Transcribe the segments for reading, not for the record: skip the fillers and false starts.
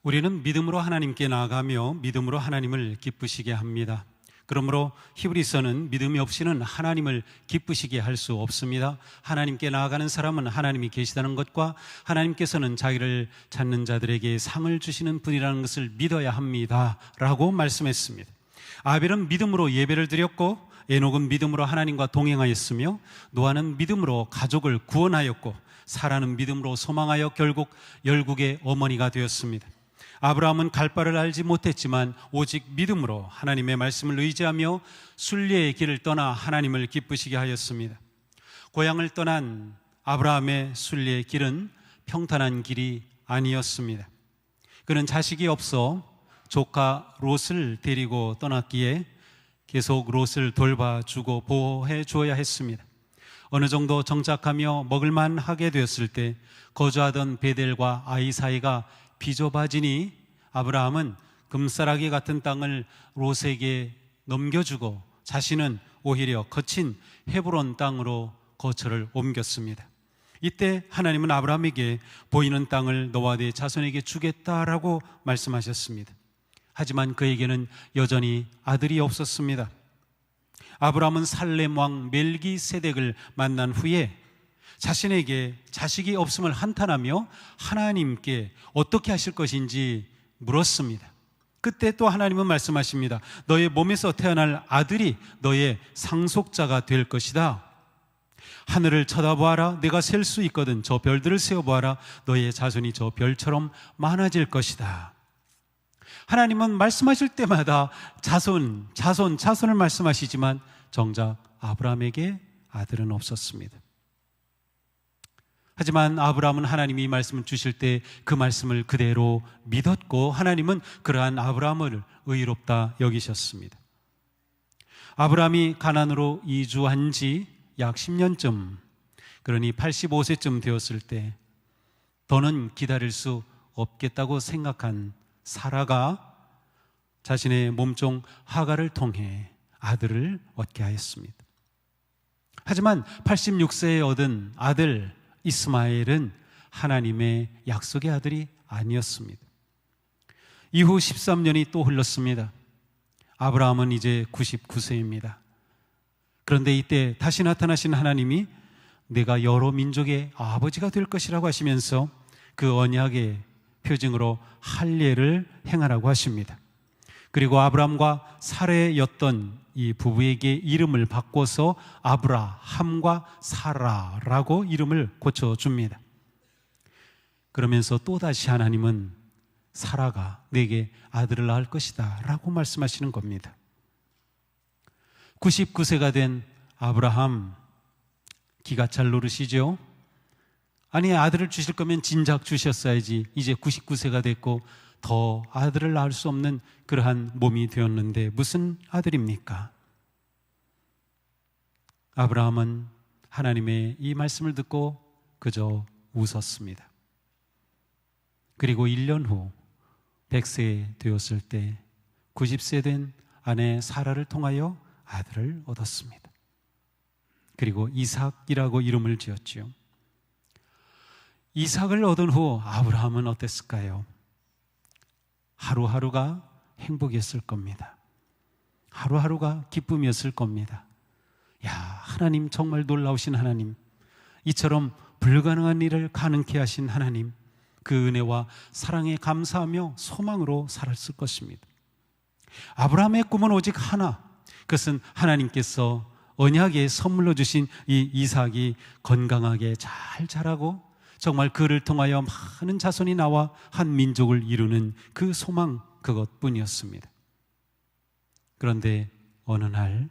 우리는 믿음으로 하나님께 나아가며 믿음으로 하나님을 기쁘시게 합니다. 그러므로 히브리서는 믿음이 없이는 하나님을 기쁘시게 할 수 없습니다. 하나님께 나아가는 사람은 하나님이 계시다는 것과 하나님께서는 자기를 찾는 자들에게 상을 주시는 분이라는 것을 믿어야 합니다 라고 말씀했습니다. 아벨은 믿음으로 예배를 드렸고, 에녹은 믿음으로 하나님과 동행하였으며, 노아는 믿음으로 가족을 구원하였고, 사라는 믿음으로 소망하여 결국 열국의 어머니가 되었습니다. 아브라함은 갈 바를 알지 못했지만 오직 믿음으로 하나님의 말씀을 의지하며 순례의 길을 떠나 하나님을 기쁘시게 하였습니다. 고향을 떠난 아브라함의 순례의 길은 평탄한 길이 아니었습니다. 그는 자식이 없어 조카 롯을 데리고 떠났기에 계속 롯을 돌봐주고 보호해 주어야 했습니다. 어느 정도 정착하며 먹을만 하게 되었을 때 거주하던 베델과 아이 사이가 비좁아지니 아브라함은 금싸라기 같은 땅을 롯에게 넘겨주고 자신은 오히려 거친 헤브론 땅으로 거처를 옮겼습니다. 이때 하나님은 아브라함에게 보이는 땅을 너와 네 자손에게 주겠다라고 말씀하셨습니다. 하지만 그에게는 여전히 아들이 없었습니다. 아브라함은 살렘 왕 멜기세덱을 만난 후에 자신에게 자식이 없음을 한탄하며 하나님께 어떻게 하실 것인지 물었습니다. 그때 또 하나님은 말씀하십니다. 너의 몸에서 태어날 아들이 너의 상속자가 될 것이다. 하늘을 쳐다보아라. 내가 셀 수 있거든. 저 별들을 세어보아라. 너의 자손이 저 별처럼 많아질 것이다. 하나님은 말씀하실 때마다 자손을 말씀하시지만 정작 아브라함에게 아들은 없었습니다. 하지만 아브라함은 하나님이 말씀을 주실 때 그 말씀을 그대로 믿었고 하나님은 그러한 아브라함을 의롭다 여기셨습니다. 아브라함이 가나안으로 이주한 지 약 10년쯤, 그러니 85세쯤 되었을 때 더는 기다릴 수 없겠다고 생각한 사라가 자신의 몸종 하갈을 통해 아들을 얻게 하였습니다. 하지만 86세에 얻은 아들 이스마엘은 하나님의 약속의 아들이 아니었습니다. 이후 13년이 또 흘렀습니다. 아브라함은 이제 99세입니다. 그런데 이때 다시 나타나신 하나님이 내가 여러 민족의 아버지가 될 것이라고 하시면서 그 언약의 표징으로 할례를 행하라고 하십니다. 그리고 아브라함과 사레였던 이 부부에게 이름을 바꿔서 아브라함과 사라라고 이름을 고쳐줍니다. 그러면서 또다시 하나님은 사라가 내게 아들을 낳을 것이다 라고 말씀하시는 겁니다. 99세가 된 아브라함, 기가 찰 노릇이죠. 아니, 아들을 주실 거면 진작 주셨어야지. 이제 99세가 됐고 더 아들을 낳을 수 없는 그러한 몸이 되었는데 무슨 아들입니까? 아브라함은 하나님의 이 말씀을 듣고 그저 웃었습니다. 그리고 1년 후 100세 되었을 때 90세 된 아내 사라를 통하여 아들을 얻었습니다. 그리고 이삭이라고 이름을 지었지요. 이삭을 얻은 후 아브라함은 어땠을까요? 하루하루가 행복이었을 겁니다. 하루하루가 기쁨이었을 겁니다. 야, 하나님 정말 놀라우신 하나님, 이처럼 불가능한 일을 가능케 하신 하나님, 그 은혜와 사랑에 감사하며 소망으로 살았을 것입니다. 아브라함의 꿈은 오직 하나, 그것은 하나님께서 언약에 선물로 주신 이 이삭이 건강하게 잘 자라고 정말 그를 통하여 많은 자손이 나와 한 민족을 이루는 그 소망, 그것뿐이었습니다. 그런데 어느 날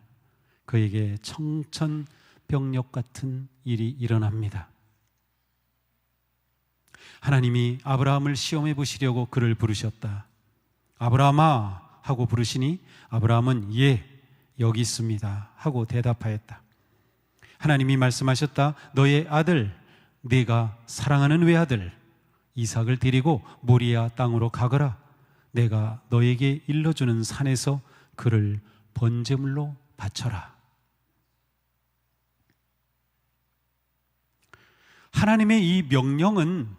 그에게 청천벽력 같은 일이 일어납니다. 하나님이 아브라함을 시험해 보시려고 그를 부르셨다. 아브라함아 하고 부르시니 아브라함은 예, 여기 있습니다 하고 대답하였다. 하나님이 말씀하셨다. 너의 아들, 네가 사랑하는 외아들 이삭을 데리고 모리아 땅으로 가거라. 내가 너에게 일러주는 산에서 그를 번제물로 바쳐라. 하나님의 이 명령은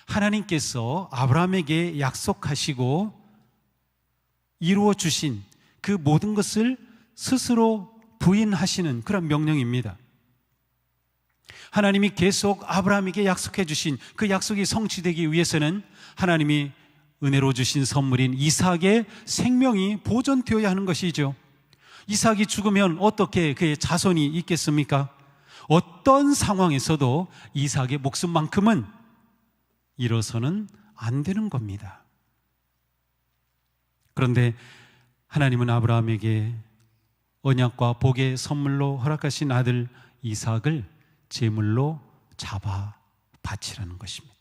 하나님께서 아브라함에게 약속하시고 이루어 주신 그 모든 것을 스스로 부인하시는 그런 명령입니다. 하나님이 계속 아브라함에게 약속해 주신 그 약속이 성취되기 위해서는 하나님이 은혜로 주신 선물인 이삭의 생명이 보존되어야 하는 것이죠. 이삭이 죽으면 어떻게 그의 자손이 있겠습니까? 어떤 상황에서도 이삭의 목숨만큼은 잃어서는 안 되는 겁니다. 그런데 하나님은 아브라함에게 언약과 복의 선물로 허락하신 아들 이삭을 제물로 잡아 바치라는 것입니다.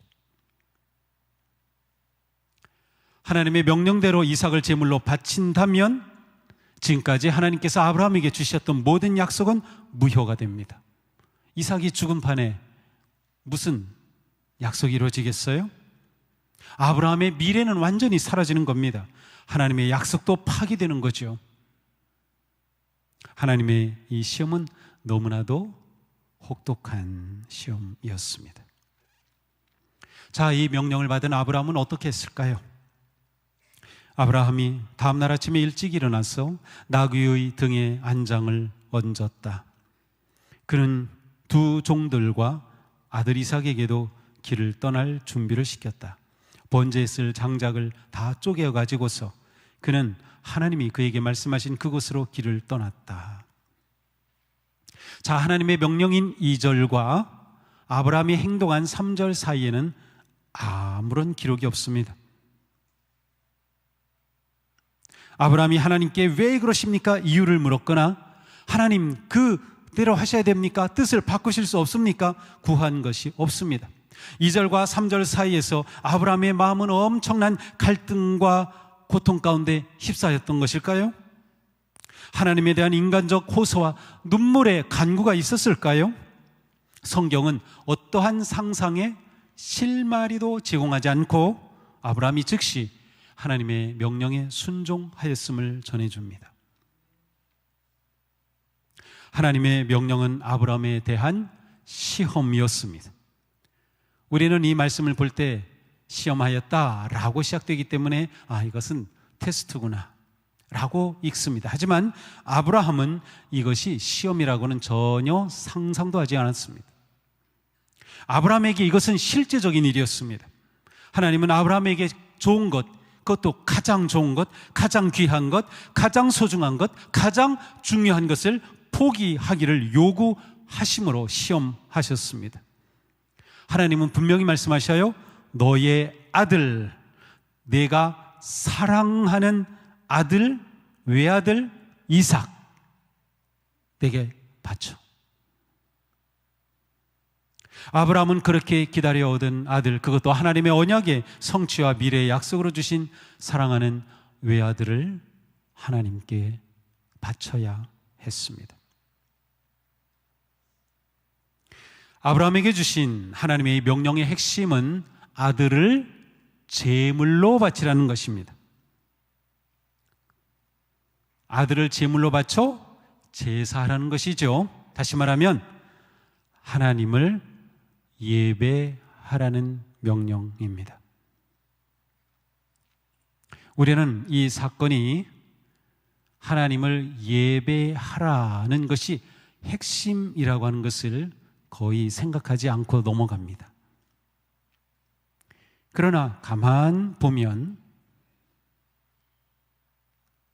하나님의 명령대로 이삭을 제물로 바친다면 지금까지 하나님께서 아브라함에게 주셨던 모든 약속은 무효가 됩니다. 이삭이 죽은 판에 무슨 약속이 이루어지겠어요? 아브라함의 미래는 완전히 사라지는 겁니다. 하나님의 약속도 파기되는 거죠. 하나님의 이 시험은 너무나도 혹독한 시험이었습니다. 자, 이 명령을 받은 아브라함은 어떻게 했을까요? 아브라함이 다음날 아침에 일찍 일어나서 나귀의 등에 안장을 얹었다. 그는 두 종들과 아들 이삭에게도 길을 떠날 준비를 시켰다. 번제에 쓸 장작을 다 쪼개어 가지고서 그는 하나님이 그에게 말씀하신 그곳으로 길을 떠났다. 자, 하나님의 명령인 2절과 아브라함이 행동한 3절 사이에는 아무런 기록이 없습니다. 아브라함이 하나님께 왜 그러십니까? 이유를 물었거나 하나님 그대로 하셔야 됩니까? 뜻을 바꾸실 수 없습니까? 구한 것이 없습니다. 2절과 3절 사이에서 아브라함의 마음은 엄청난 갈등과 고통 가운데 휩싸였던 것일까요? 하나님에 대한 인간적 호소와 눈물의 간구가 있었을까요? 성경은 어떠한 상상에 실마리도 제공하지 않고 아브라함이 즉시 하나님의 명령에 순종하였음을 전해줍니다. 하나님의 명령은 아브라함에 대한 시험이었습니다. 우리는 이 말씀을 볼 때 시험하였다라고 시작되기 때문에 이것은 테스트구나 라고 읽습니다. 하지만 아브라함은 이것이 시험이라고는 전혀 상상도 하지 않았습니다. 아브라함에게 이것은 실제적인 일이었습니다. 하나님은 아브라함에게 좋은 것, 그것도 가장 좋은 것, 가장 귀한 것, 가장 소중한 것, 가장 중요한 것을 포기하기를 요구하심으로 시험하셨습니다. 하나님은 분명히 말씀하셔요. 너의 아들, 내가 사랑하는 아들, 외아들 이삭 내게 바쳐. 아브라함은 그렇게 기다려 얻은 아들, 그것도 하나님의 언약의 성취와 미래의 약속으로 주신 사랑하는 외아들을 하나님께 바쳐야 했습니다. 아브라함에게 주신 하나님의 명령의 핵심은 아들을 제물로 바치라는 것입니다. 아들을 제물로 바쳐 제사하라는 것이죠. 다시 말하면 하나님을 예배하라는 명령입니다. 우리는 이 사건이 하나님을 예배하라는 것이 핵심이라고 하는 것을 거의 생각하지 않고 넘어갑니다. 그러나 가만 보면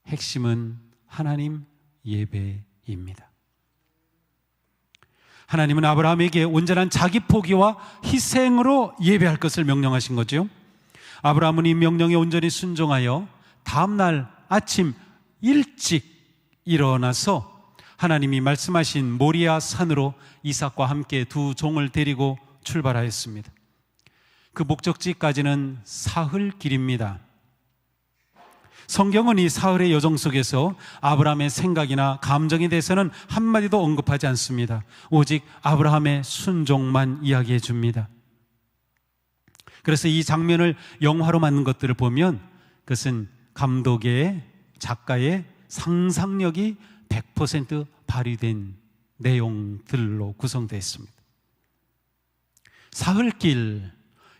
핵심은 하나님 예배입니다. 하나님은 아브라함에게 온전한 자기 포기와 희생으로 예배할 것을 명령하신 거죠. 아브라함은 이 명령에 온전히 순종하여 다음날 아침 일찍 일어나서 하나님이 말씀하신 모리아 산으로 이삭과 함께 두 종을 데리고 출발하였습니다. 그 목적지까지는 사흘 길입니다. 성경은 이 사흘의 여정 속에서 아브라함의 생각이나 감정에 대해서는 한마디도 언급하지 않습니다. 오직 아브라함의 순종만 이야기해 줍니다. 그래서 이 장면을 영화로 만든 것들을 보면 그것은 감독의, 작가의 상상력이 100% 발휘된 내용들로 구성되어 있습니다. 사흘길,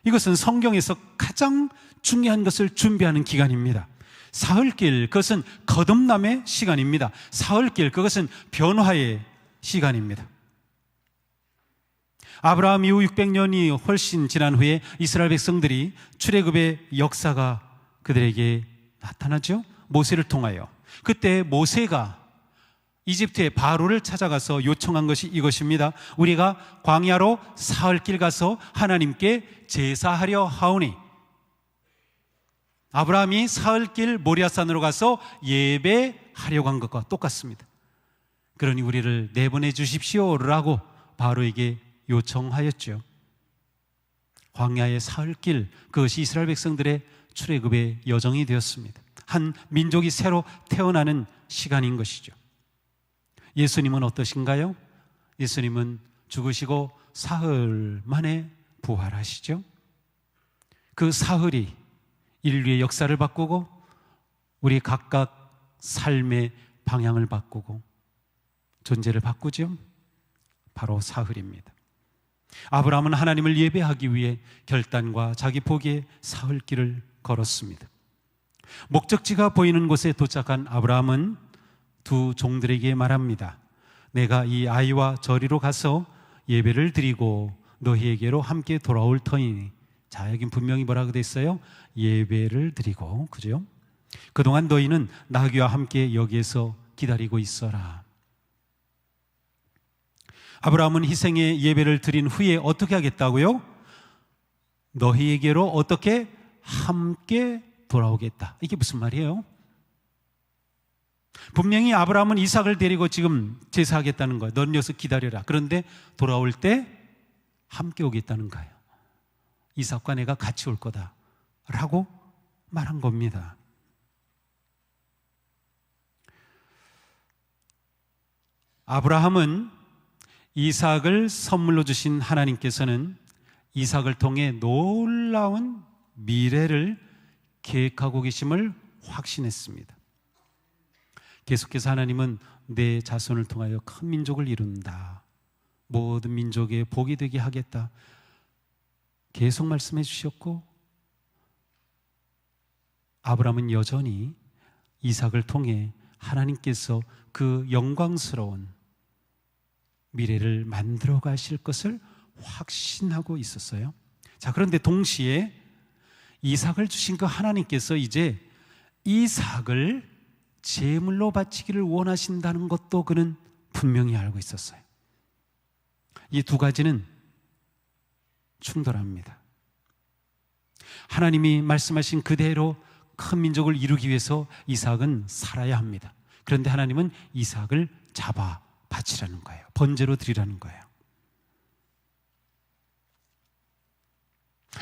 이것은 성경에서 가장 중요한 것을 준비하는 기간입니다. 사흘길, 그것은 거듭남의 시간입니다. 사흘길, 그것은 변화의 시간입니다. 아브라함 이후 600년이 훨씬 지난 후에 이스라엘 백성들이 출애굽의 역사가 그들에게 나타나죠. 모세를 통하여. 그때 모세가 이집트의 바로를 찾아가서 요청한 것이 이것입니다. 우리가 광야로 사흘길 가서 하나님께 제사하려 하오니, 아브라함이 사흘길 모리아산으로 가서 예배하려고 한 것과 똑같습니다. 그러니 우리를 내보내 주십시오라고 바로에게 요청하였죠. 광야의 사흘길, 그것이 이스라엘 백성들의 출애굽의 여정이 되었습니다. 한 민족이 새로 태어나는 시간인 것이죠. 예수님은 어떠신가요? 예수님은 죽으시고 사흘 만에 부활하시죠. 그 사흘이 인류의 역사를 바꾸고 우리 각각 삶의 방향을 바꾸고 존재를 바꾸죠. 바로 사흘입니다. 아브라함은 하나님을 예배하기 위해 결단과 자기 포기의 사흘길을 걸었습니다. 목적지가 보이는 곳에 도착한 아브라함은 두 종들에게 말합니다. 내가 이 아이와 저리로 가서 예배를 드리고 너희에게로 함께 돌아올 터이니. 자, 여긴 분명히 뭐라고 돼 있어요? 예배를 드리고, 그죠? 그동안 너희는 나귀와 함께 여기에서 기다리고 있어라. 아브라함은 희생의 예배를 드린 후에 어떻게 하겠다고요? 너희에게로 어떻게 함께 돌아오겠다. 이게 무슨 말이에요? 분명히 아브라함은 이삭을 데리고 지금 제사하겠다는 거예요. 넌 여기서 기다려라. 그런데 돌아올 때 함께 오겠다는 거예요. 이삭과 내가 같이 올 거다 라고 말한 겁니다. 아브라함은 이삭을 선물로 주신 하나님께서는 이삭을 통해 놀라운 미래를 계획하고 계심을 확신했습니다. 계속해서 하나님은 내 자손을 통하여 큰 민족을 이룬다, 모든 민족의 복이 되게 하겠다 계속 말씀해 주셨고, 아브라함은 여전히 이삭을 통해 하나님께서 그 영광스러운 미래를 만들어 가실 것을 확신하고 있었어요. 자, 그런데 동시에 이삭을 주신 그 하나님께서 이제 이삭을 제물로 바치기를 원하신다는 것도 그는 분명히 알고 있었어요. 이 두 가지는 충돌합니다. 하나님이 말씀하신 그대로 큰 민족을 이루기 위해서 이삭은 살아야 합니다. 그런데 하나님은 이삭을 잡아 바치라는 거예요. 번제로 드리라는 거예요.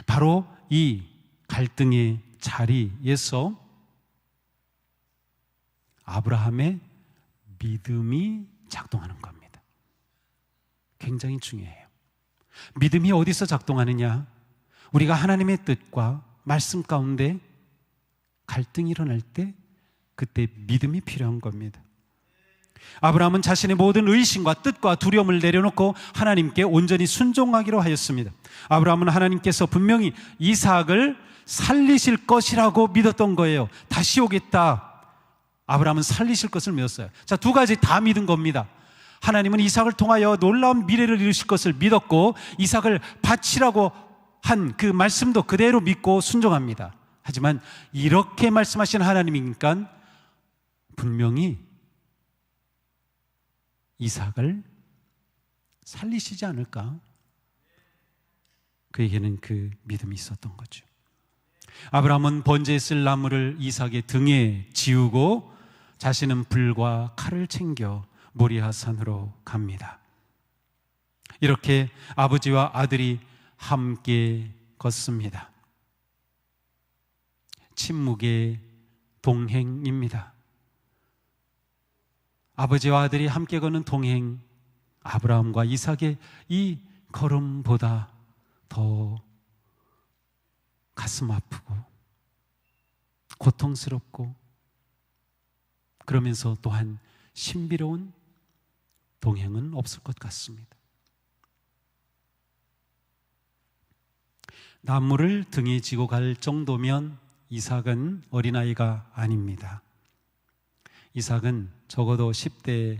바로 이 갈등의 자리에서 아브라함의 믿음이 작동하는 겁니다. 굉장히 중요해요. 믿음이 어디서 작동하느냐? 우리가 하나님의 뜻과 말씀 가운데 갈등이 일어날 때 그때 믿음이 필요한 겁니다. 아브라함은 자신의 모든 의심과 뜻과 두려움을 내려놓고 하나님께 온전히 순종하기로 하였습니다. 아브라함은 하나님께서 분명히 이삭을 살리실 것이라고 믿었던 거예요. 다시 오겠다. 아브라함은 살리실 것을 믿었어요. 자, 두 가지 다 믿은 겁니다. 하나님은 이삭을 통하여 놀라운 미래를 이루실 것을 믿었고, 이삭을 바치라고 한 그 말씀도 그대로 믿고 순종합니다. 하지만 이렇게 말씀하신 하나님이니까 분명히 이삭을 살리시지 않을까? 그에게는 그 믿음이 있었던 거죠. 아브라함은 번제에 쓸 나무를 이삭의 등에 지우고 자신은 불과 칼을 챙겨 모리아 산으로 갑니다. 이렇게 아버지와 아들이 함께 걷습니다. 침묵의 동행입니다. 아버지와 아들이 함께 걷는 동행, 아브라함과 이삭의 이 걸음보다 더 가슴 아프고 고통스럽고 그러면서 또한 신비로운 동행은 없을 것 같습니다. 나무를 등에 지고 갈 정도면 이삭은 어린아이가 아닙니다. 이삭은 적어도 10대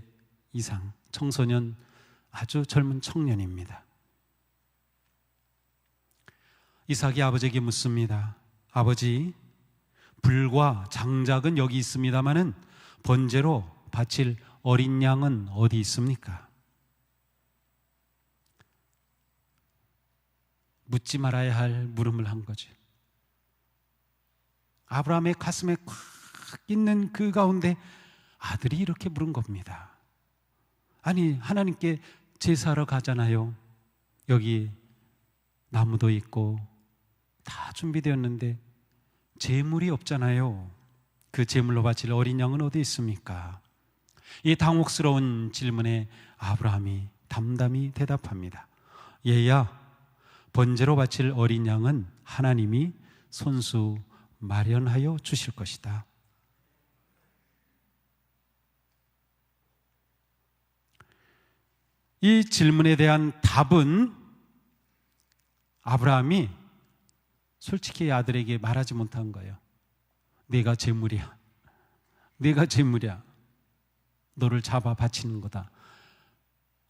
이상, 청소년, 아주 젊은 청년입니다. 이삭이 아버지에게 묻습니다. 아버지, 불과 장작은 여기 있습니다마는 번제로 바칠 어린 양은 어디 있습니까? 묻지 말아야 할 물음을 한 거죠. 아브라함의 가슴에 꽉 있는 그 가운데 아들이 이렇게 물은 겁니다. 아니, 하나님께 제사하러 가잖아요. 여기 나무도 있고 다 준비되었는데 제물이 없잖아요. 그 제물로 바칠 어린 양은 어디 있습니까? 이 당혹스러운 질문에 아브라함이 담담히 대답합니다. 얘야, 번제로 바칠 어린 양은 하나님이 손수 마련하여 주실 것이다. 이 질문에 대한 답은 아브라함이 솔직히 아들에게 말하지 못한 거예요. 내가 제물이야. 내가 제물이야. 너를 잡아 바치는 거다.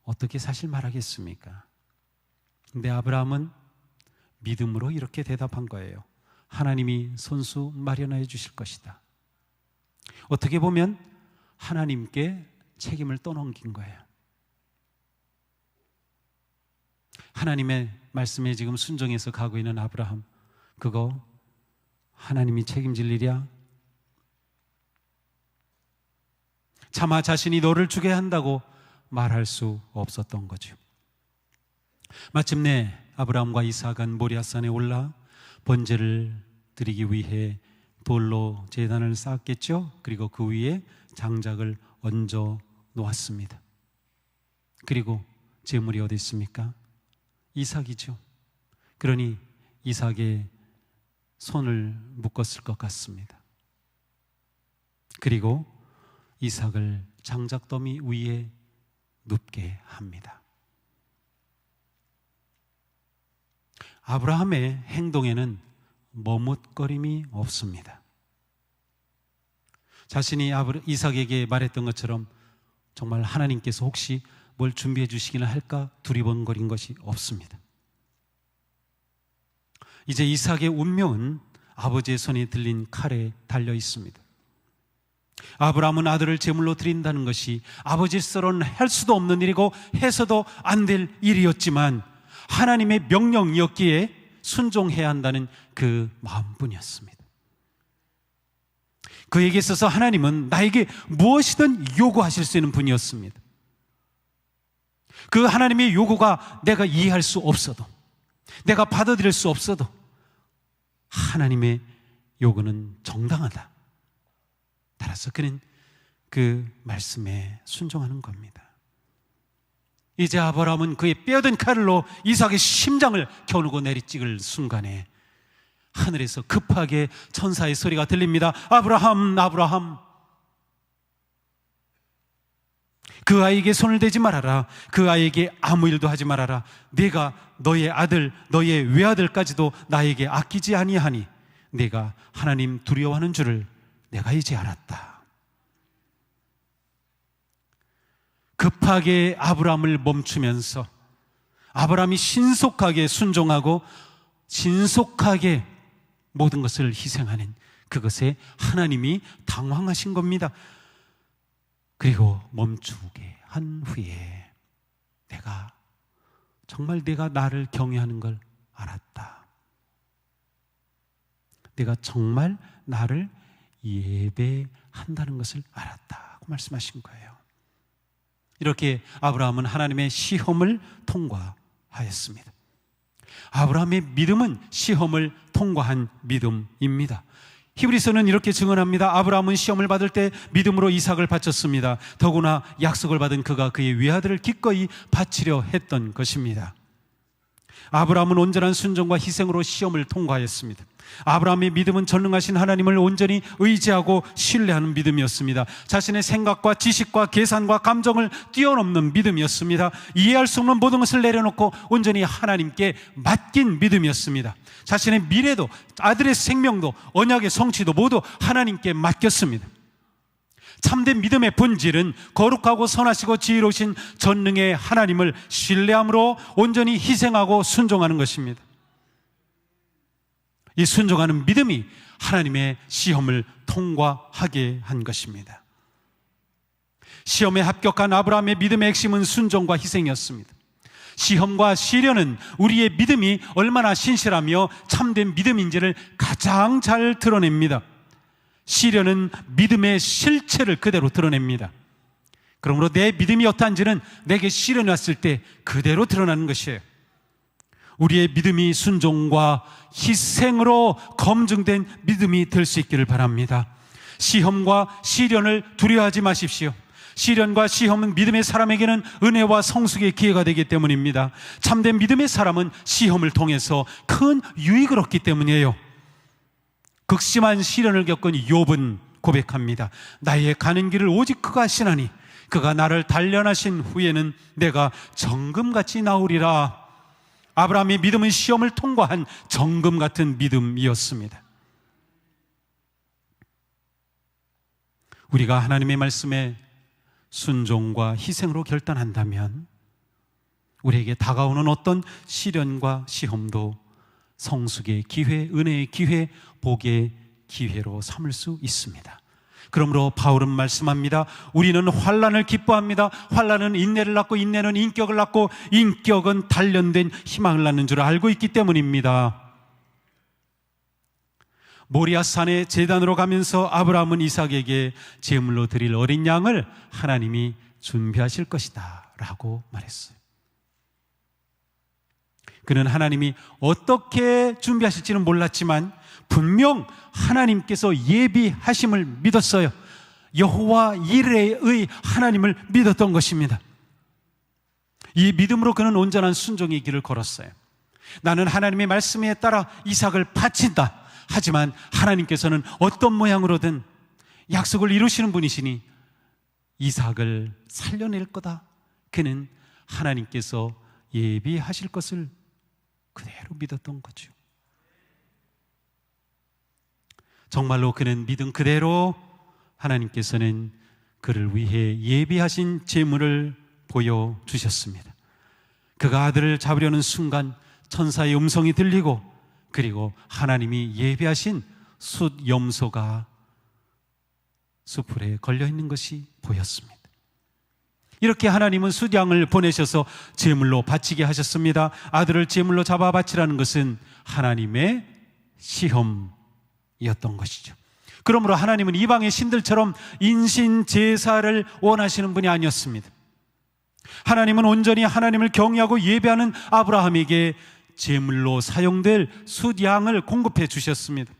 어떻게 사실 말하겠습니까? 근데 아브라함은 믿음으로 이렇게 대답한 거예요. 하나님이 손수 마련해 주실 것이다. 어떻게 보면 하나님께 책임을 떠넘긴 거예요. 하나님의 말씀에 지금 순종해서 가고 있는 아브라함, 그거 하나님이 책임질 일이야? 차마 자신이 너를 주게 한다고 말할 수 없었던 거죠. 마침내 아브라함과 이삭은 모리아산에 올라 번제를 드리기 위해 돌로 제단을 쌓았겠죠. 그리고 그 위에 장작을 얹어 놓았습니다. 그리고 제물이 어디 있습니까? 이삭이죠. 그러니 이삭의 손을 묶었을 것 같습니다. 그리고 이삭을 장작더미 위에 눕게 합니다. 아브라함의 행동에는 머뭇거림이 없습니다. 자신이 이삭에게 말했던 것처럼 정말 하나님께서 혹시 뭘 준비해 주시기나 할까 두리번거린 것이 없습니다. 이제 이삭의 운명은 아버지의 손에 들린 칼에 달려 있습니다. 아브라함은 아들을 제물로 드린다는 것이 아버지로서는 할 수도 없는 일이고 해서도 안 될 일이었지만 하나님의 명령이었기에 순종해야 한다는 그 마음뿐이었습니다. 그에게 있어서 하나님은 나에게 무엇이든 요구하실 수 있는 분이었습니다. 그 하나님의 요구가 내가 이해할 수 없어도, 내가 받아들일 수 없어도 하나님의 요구는 정당하다. 따라서 그는 그 말씀에 순종하는 겁니다. 이제 아브라함은 그의 뼈든 칼로 이삭의 심장을 겨누고 내리찍을 순간에 하늘에서 급하게 천사의 소리가 들립니다. 아브라함, 아브라함. 그 아이에게 손을 대지 말아라. 그 아이에게 아무 일도 하지 말아라. 내가 너의 아들, 너의 외아들까지도 나에게 아끼지 아니하니 내가 하나님 두려워하는 줄을 내가 이제 알았다. 급하게 아브라함을 멈추면서 아브라함이 신속하게 순종하고 신속하게 모든 것을 희생하는 그것에 하나님이 당황하신 겁니다. 그리고 멈추게 한 후에 정말 내가 나를 경외하는 걸 알았다. 내가 정말 나를 예배한다는 것을 알았다고 말씀하신 거예요. 이렇게 아브라함은 하나님의 시험을 통과하였습니다. 아브라함의 믿음은 시험을 통과한 믿음입니다. 히브리서는 이렇게 증언합니다. 아브라함은 시험을 받을 때 믿음으로 이삭을 바쳤습니다. 더구나 약속을 받은 그가 그의 외아들을 기꺼이 바치려 했던 것입니다. 아브라함은 온전한 순종과 희생으로 시험을 통과했습니다. 아브라함의 믿음은 전능하신 하나님을 온전히 의지하고 신뢰하는 믿음이었습니다. 자신의 생각과 지식과 계산과 감정을 뛰어넘는 믿음이었습니다. 이해할 수 없는 모든 것을 내려놓고 온전히 하나님께 맡긴 믿음이었습니다. 자신의 미래도, 아들의 생명도, 언약의 성취도 모두 하나님께 맡겼습니다. 참된 믿음의 본질은 거룩하고 선하시고 지혜로우신 전능의 하나님을 신뢰함으로 온전히 희생하고 순종하는 것입니다. 이 순종하는 믿음이 하나님의 시험을 통과하게 한 것입니다. 시험에 합격한 아브라함의 믿음의 핵심은 순종과 희생이었습니다. 시험과 시련은 우리의 믿음이 얼마나 신실하며 참된 믿음인지를 가장 잘 드러냅니다. 시련은 믿음의 실체를 그대로 드러냅니다. 그러므로 내 믿음이 어떠한지는 내게 시련이 왔을 때 그대로 드러나는 것이에요. 우리의 믿음이 순종과 희생으로 검증된 믿음이 될 수 있기를 바랍니다. 시험과 시련을 두려워하지 마십시오. 시련과 시험은 믿음의 사람에게는 은혜와 성숙의 기회가 되기 때문입니다. 참된 믿음의 사람은 시험을 통해서 큰 유익을 얻기 때문이에요. 극심한 시련을 겪은 욥은 고백합니다. 나의 가는 길을 오직 그가 아시나니 그가 나를 단련하신 후에는 내가 정금같이 나오리라. 아브라함의 믿음은 시험을 통과한 정금 같은 믿음이었습니다. 우리가 하나님의 말씀에 순종과 희생으로 결단한다면 우리에게 다가오는 어떤 시련과 시험도 성숙의 기회, 은혜의 기회, 복의 기회로 삼을 수 있습니다. 그러므로 바울은 말씀합니다. 우리는 환난을 기뻐합니다. 환난은 인내를 낳고 인내는 인격을 낳고 인격은 단련된 희망을 낳는 줄 알고 있기 때문입니다. 모리아산의 제단으로 가면서 아브라함은 이삭에게 제물로 드릴 어린 양을 하나님이 준비하실 것이다 라고 말했어요. 그는 하나님이 어떻게 준비하실지는 몰랐지만 분명 하나님께서 예비하심을 믿었어요. 여호와 이레의 하나님을 믿었던 것입니다. 이 믿음으로 그는 온전한 순종의 길을 걸었어요. 나는 하나님의 말씀에 따라 이삭을 바친다. 하지만 하나님께서는 어떤 모양으로든 약속을 이루시는 분이시니 이삭을 살려낼 거다. 그는 하나님께서 예비하실 것을 그대로 믿었던 거죠. 정말로 그는 믿은 그대로 하나님께서는 그를 위해 예비하신 제물을 보여주셨습니다. 그가 아들을 잡으려는 순간 천사의 음성이 들리고 그리고 하나님이 예비하신 숫염소가 수풀에 걸려있는 것이 보였습니다. 이렇게 하나님은 숫양을 보내셔서 제물로 바치게 하셨습니다. 아들을 제물로 잡아 바치라는 것은 하나님의 시험이었던 것이죠. 그러므로 하나님은 이방의 신들처럼 인신 제사를 원하시는 분이 아니었습니다. 하나님은 온전히 하나님을 경외하고 예배하는 아브라함에게 제물로 사용될 숫양을 공급해 주셨습니다.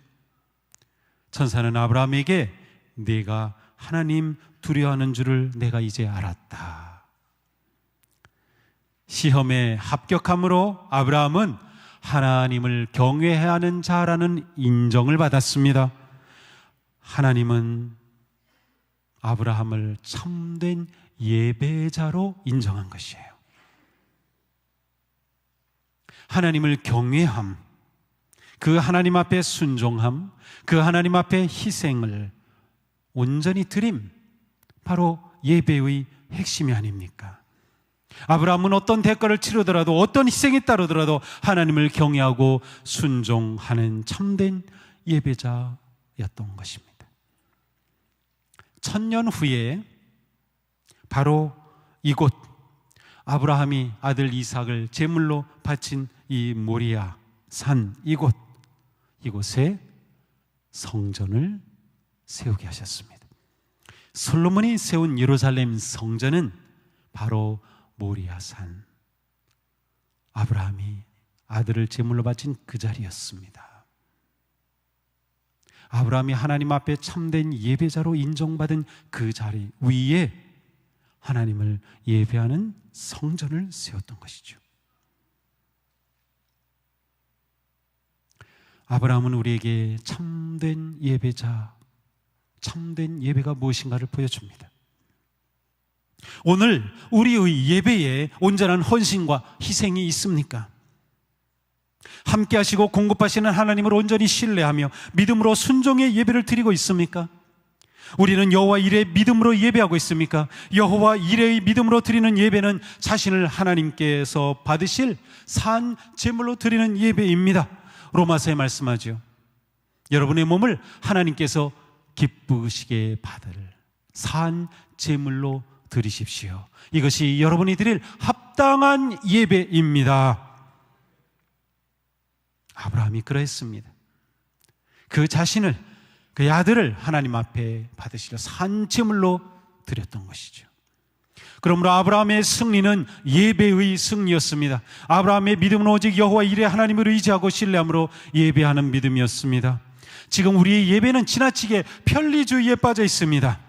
천사는 아브라함에게 네가 하나님 두려워하는 줄을 내가 이제 알았다. 시험에 합격함으로 아브라함은 하나님을 경외해야 하는 자라는 인정을 받았습니다. 하나님은 아브라함을 참된 예배자로 인정한 것이에요. 하나님을 경외함, 그 하나님 앞에 순종함, 그 하나님 앞에 희생을 온전히 드림, 바로 예배의 핵심이 아닙니까? 아브라함은 어떤 대가를 치르더라도 어떤 희생이 따르더라도 하나님을 경외하고 순종하는 참된 예배자였던 것입니다. 1000년 후에 바로 이곳 아브라함이 아들 이삭을 제물로 바친 이 모리아 산 이곳에 성전을 세우게 하셨습니다. 솔로몬이 세운 예루살렘 성전은 바로 모리아 산, 아브라함이 아들을 제물로 바친 그 자리였습니다. 아브라함이 하나님 앞에 참된 예배자로 인정받은 그 자리 위에 하나님을 예배하는 성전을 세웠던 것이죠. 아브라함은 우리에게 참된 예배자, 참된 예배가 무엇인가를 보여줍니다. 오늘 우리의 예배에 온전한 헌신과 희생이 있습니까? 함께 하시고 공급하시는 하나님을 온전히 신뢰하며 믿음으로 순종의 예배를 드리고 있습니까? 우리는 여호와 이레의 믿음으로 예배하고 있습니까? 여호와 이레의 믿음으로 드리는 예배는 자신을 하나님께서 받으실 산 제물로 드리는 예배입니다. 로마서에 말씀하죠. 여러분의 몸을 하나님께서 기쁘시게 받을 산 제물로 드리십시오. 이것이 여러분이 드릴 합당한 예배입니다. 아브라함이 그러했습니다. 그 자신을, 그의 아들을 하나님 앞에 받으시려 산 제물로 드렸던 것이죠. 그러므로 아브라함의 승리는 예배의 승리였습니다. 아브라함의 믿음은 오직 여호와 이레 하나님을 의지하고 신뢰함으로 예배하는 믿음이었습니다. 지금 우리의 예배는 지나치게 편리주의에 빠져 있습니다.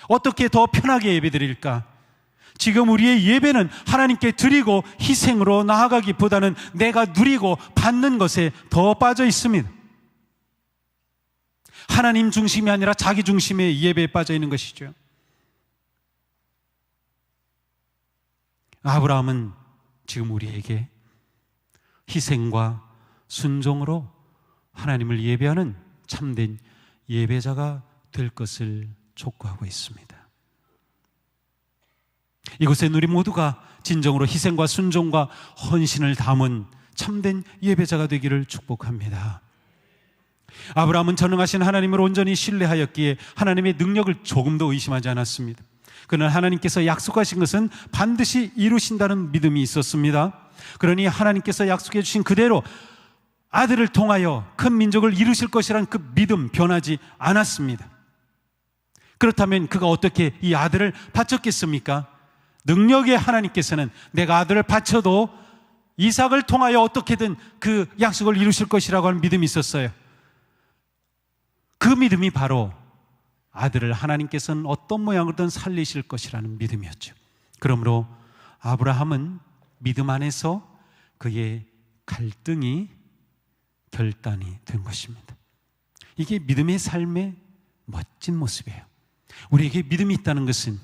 어떻게 더 편하게 예배드릴까? 지금 우리의 예배는 하나님께 드리고 희생으로 나아가기보다는 내가 누리고 받는 것에 더 빠져 있습니다. 하나님 중심이 아니라 자기 중심의 예배에 빠져 있는 것이죠. 아브라함은 지금 우리에게 희생과 순종으로 하나님을 예배하는 참된 예배자가 될 것을 촉구하고 있습니다. 이곳에 우리 모두가 진정으로 희생과 순종과 헌신을 담은 참된 예배자가 되기를 축복합니다. 아브라함은 전능하신 하나님을 온전히 신뢰하였기에 하나님의 능력을 조금도 의심하지 않았습니다. 그는 하나님께서 약속하신 것은 반드시 이루신다는 믿음이 있었습니다. 그러니 하나님께서 약속해 주신 그대로 아들을 통하여 큰 민족을 이루실 것이라는 그 믿음 변하지 않았습니다. 그렇다면 그가 어떻게 이 아들을 바쳤겠습니까? 능력의 하나님께서는 내가 아들을 바쳐도 이삭을 통하여 어떻게든 그 약속을 이루실 것이라고 하는 믿음이 있었어요. 그 믿음이 바로 아들을 하나님께서는 어떤 모양으로든 살리실 것이라는 믿음이었죠. 그러므로 아브라함은 믿음 안에서 그의 갈등이 결단이 된 것입니다. 이게 믿음의 삶의 멋진 모습이에요. 우리에게 믿음이 있다는 것은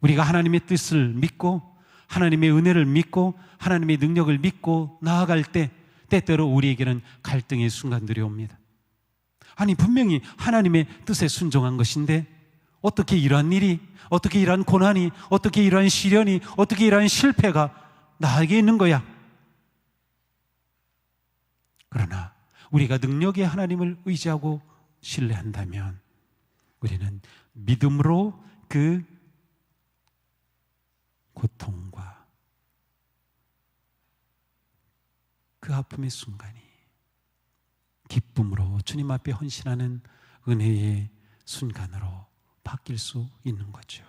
우리가 하나님의 뜻을 믿고 하나님의 은혜를 믿고 하나님의 능력을 믿고 나아갈 때 때때로 우리에게는 갈등의 순간들이 옵니다. 아니 분명히 하나님의 뜻에 순종한 것인데 어떻게 이러한 일이, 어떻게 이러한 고난이, 어떻게 이러한 시련이, 어떻게 이러한 실패가 나에게 있는 거야? 그러나 우리가 능력의 하나님을 의지하고 신뢰한다면 우리는 믿음으로 그 고통과 그 아픔의 순간이 기쁨으로 주님 앞에 헌신하는 은혜의 순간으로 바뀔 수 있는 거죠.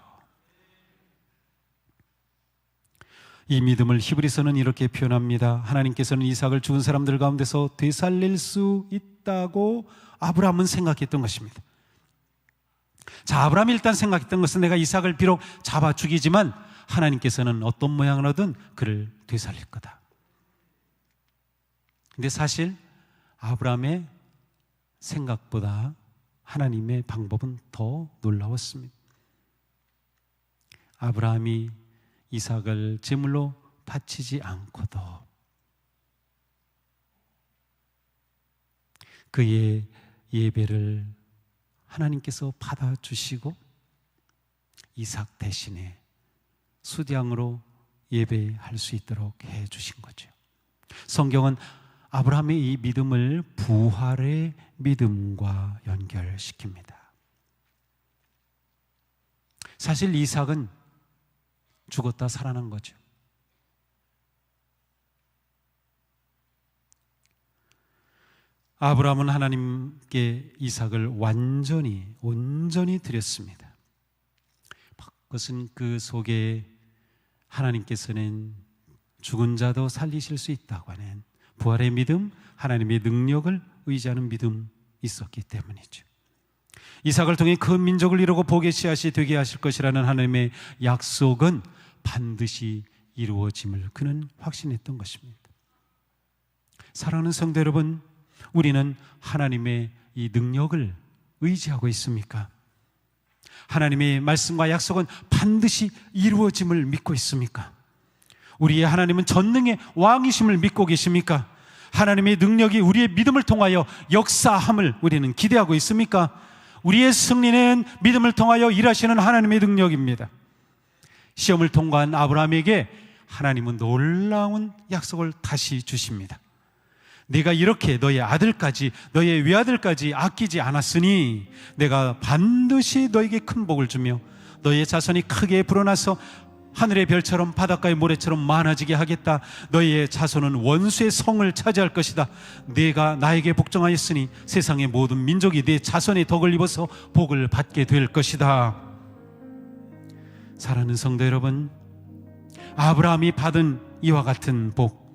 이 믿음을 히브리서는 이렇게 표현합니다. 하나님께서는 이삭을 죽은 사람들 가운데서 되살릴 수 있다고 아브라함은 생각했던 것입니다. 자, 아브라함이 일단 생각했던 것은 내가 이삭을 비록 잡아 죽이지만 하나님께서는 어떤 모양으로든 그를 되살릴 거다. 근데 사실 아브라함의 생각보다 하나님의 방법은 더 놀라웠습니다. 아브라함이 이삭을 제물로 바치지 않고도 그의 예배를 하나님께서 받아주시고 이삭 대신에 수량으로 예배할 수 있도록 해주신 거죠. 성경은 아브라함의 이 믿음을 부활의 믿음과 연결시킵니다. 사실 이삭은 죽었다 살아난 거죠. 아브라함은 하나님께 이삭을 온전히 드렸습니다. 그것은 그 속에 하나님께서는 죽은 자도 살리실 수 있다고 하는 부활의 믿음, 하나님의 능력을 의지하는 믿음이 있었기 때문이죠. 이삭을 통해 큰 민족을 이루고 복의 씨앗이 되게 하실 것이라는 하나님의 약속은 반드시 이루어짐을 그는 확신했던 것입니다. 사랑하는 성도 여러분, 우리는 하나님의 이 능력을 의지하고 있습니까? 하나님의 말씀과 약속은 반드시 이루어짐을 믿고 있습니까? 우리의 하나님은 전능의 왕이심을 믿고 계십니까? 하나님의 능력이 우리의 믿음을 통하여 역사함을 우리는 기대하고 있습니까? 우리의 승리는 믿음을 통하여 일하시는 하나님의 능력입니다. 시험을 통과한 아브라함에게 하나님은 놀라운 약속을 다시 주십니다. 내가 이렇게 너의 아들까지, 너의 외아들까지 아끼지 않았으니 내가 반드시 너에게 큰 복을 주며 너의 자손이 크게 불어나서 하늘의 별처럼 바닷가의 모래처럼 많아지게 하겠다. 너희의 자손은 원수의 성을 차지할 것이다. 네가 나에게 복종하였으니 세상의 모든 민족이 네 자손의 덕을 입어서 복을 받게 될 것이다. 사랑하는 성도 여러분, 아브라함이 받은 이와 같은 복,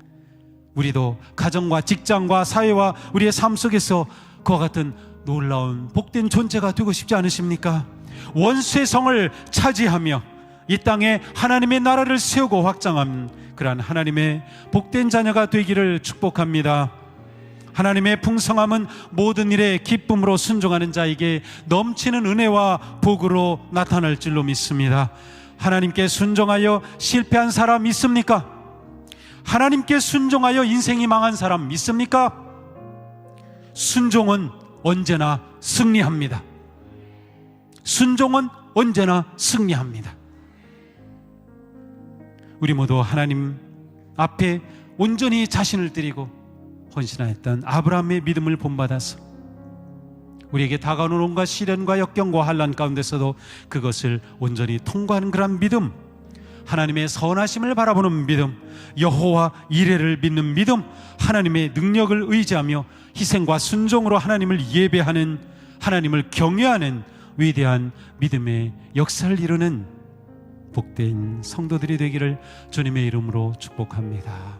우리도 가정과 직장과 사회와 우리의 삶 속에서 그와 같은 놀라운 복된 존재가 되고 싶지 않으십니까? 원수의 성을 차지하며 이 땅에 하나님의 나라를 세우고 확장한 그러한 하나님의 복된 자녀가 되기를 축복합니다. 하나님의 풍성함은 모든 일에 기쁨으로 순종하는 자에게 넘치는 은혜와 복으로 나타날 줄로 믿습니다. 하나님께 순종하여 실패한 사람 있습니까? 하나님께 순종하여 인생이 망한 사람 믿습니까? 순종은 언제나 승리합니다. 순종은 언제나 승리합니다. 우리 모두 하나님 앞에 온전히 자신을 드리고 헌신하였던 아브라함의 믿음을 본받아서 우리에게 다가오는 온갖 시련과 역경과 환난 가운데서도 그것을 온전히 통과하는 그런 믿음, 하나님의 선하심을 바라보는 믿음, 여호와 이레를 믿는 믿음, 하나님의 능력을 의지하며 희생과 순종으로 하나님을 예배하는, 하나님을 경외하는 위대한 믿음의 역사를 이루는 복된 성도들이 되기를 주님의 이름으로 축복합니다.